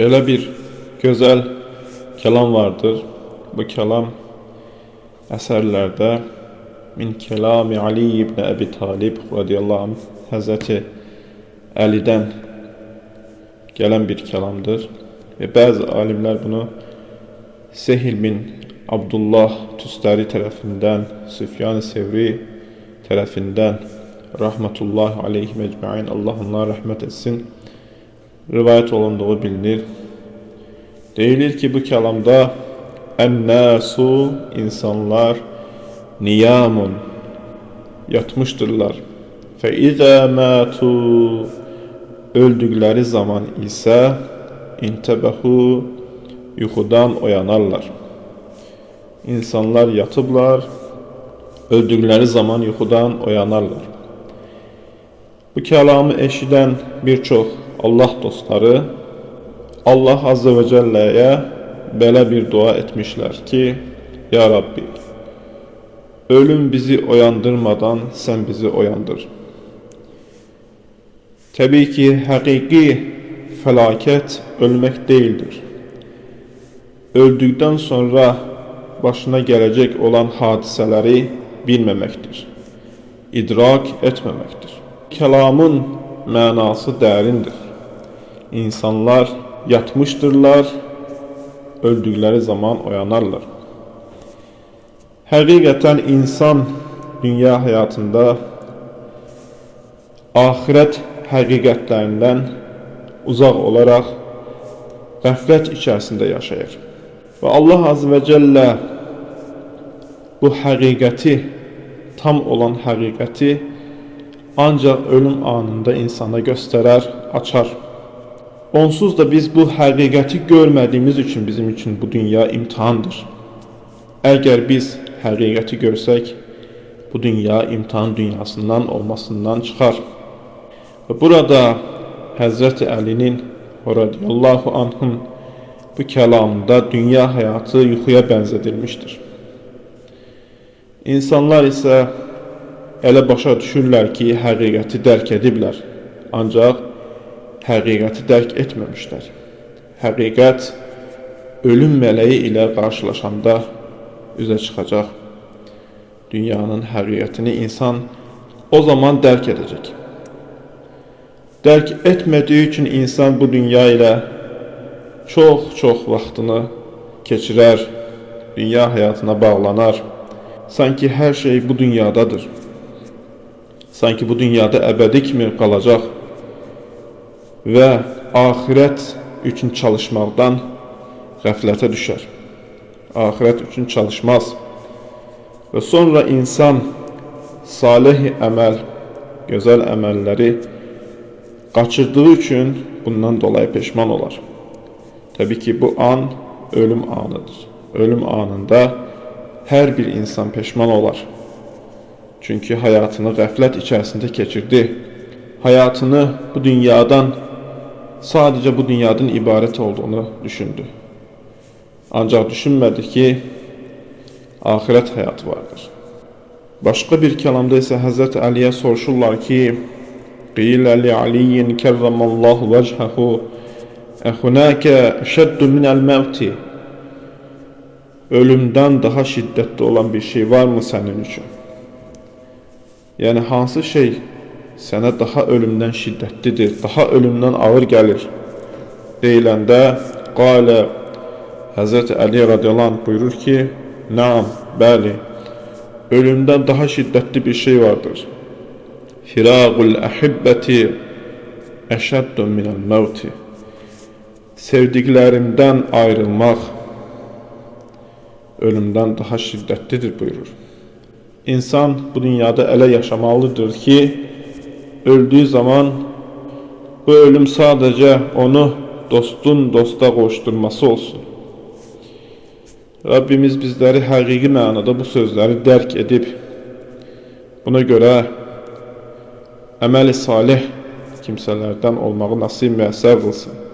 Belə bir gözəl kəlam vardır. Bu kəlam əsərlərdə min kəlami Ali ibn Əbi Talib radiyallahu anh Həzrəti Əlidən gələn bir kəlamdır. Və bəzi alimlər bunu Sehl bin Abdullah Tustari tərəfindən, Süfyan-ı Sevri tərəfindən rahmetullahi aleyhi mecmain, Allah onlara rəhmət etsin, rivayət olunduğu bilinir. Deyilir ki, bu kəlamda ən-nəsu, insanlar, niyamun, yatmışdırlar. Fə-izə mətu, öldükləri zaman isə intəbəhu, yuxudan oyanarlar. İnsanlar yatıblar, öldükləri zaman yuxudan oyanarlar. Bu kəlamı eşidən bir çox Allah dostları Allah Azze ve Celle'ye belə bir dua etmişler ki, Ya Rabbi, ölüm bizi oyandırmadan sen bizi oyandır. Tabii ki hakiki felaket ölmek değildir. Öldükten sonra başına gelecek olan hadiseleri bilmemektir. İdrak etmemektir. Kelamın mənası dərindir. İnsanlar yatmışdırlar, öldükleri zaman oyanarlar. Həqiqətən insan dünya hayatında ahiret həqiqətlərindən uzaq olaraq qəflət içərisində yaşayır. Və Allah Azze ve Celle bu həqiqəti, tam olan həqiqəti ancaq ölüm anında insana göstərer, açar. Onsuz da biz bu həqiqəti görmədiyimiz üçün bizim üçün bu dünya imtihandır. Əgər biz həqiqəti görsək, bu dünya imtihan dünyasından olmasından çıxar. Və burada Həzrəti Əlinin radiyallahu anhın bu kəlamında dünya həyatı yuxuya bənzədilmişdir. İnsanlar isə elə başa düşürlər ki, həqiqəti dərk ediblər. Ancaq həqiqəti dərk etməmişlər. Həqiqət ölüm mələyi ilə qarşılaşanda üzə çıxacaq. Dünyanın həqiqətini insan o zaman dərk edəcək. Dərk etmədiyi üçün insan bu dünya ilə çox vaxtını keçirər, dünya həyatına bağlanar. Sanki hər şey bu dünyadadır. Sanki bu dünyada əbədi kimi qalacaq və ahirət üçün çalışmaqdan qəflətə düşər. Ahirət üçün çalışmaz. Və sonra insan salih əməl, gözəl əməlləri qaçırdığı üçün bundan dolayı peşman olar. Təbii ki, bu an ölüm anıdır. Ölüm anında hər bir insan peşman olar. Çünkü hayatını qəflət içərisində keçirdi. Hayatını bu dünyadan, sadece bu dünyadan ibarət olduğunu düşündü. Ancaq düşünmədi ki, ahirət həyatı vardır. Başqa bir kəlamda isə Həzrət Əliyə soruşurlar ki, Qilə li Aliyyin kərramallahu vəchəhu Əxunəkə şəddu minəl məvti. Ölümdən daha şiddətli olan bir şey var mı sənin üçün? Yəni hansı şey sənə daha ölümdən şiddətlidir, daha ölümdən ağır gəlir? Deyiləndə qalə Həzrəti Əli radiyallahu anh buyurur ki, Naam, bəli, ölümdən daha şiddətli bir şey vardır. Firaqul əhibbəti əşəddu minəl məvti. Sevdiklərimdən ayrılmaq ölümdən daha şiddətlidir buyurur. İnsan bu dünyada elə yaşamalıdır ki, öldüğü zaman bu ölüm sadece onu dostun dosta qoşturması olsun. Rabbimiz bizləri həqiqi mənada bu sözləri dərk edib, buna görə əməl-i salih kimsələrdən olmağı nasib müəssər qılsın.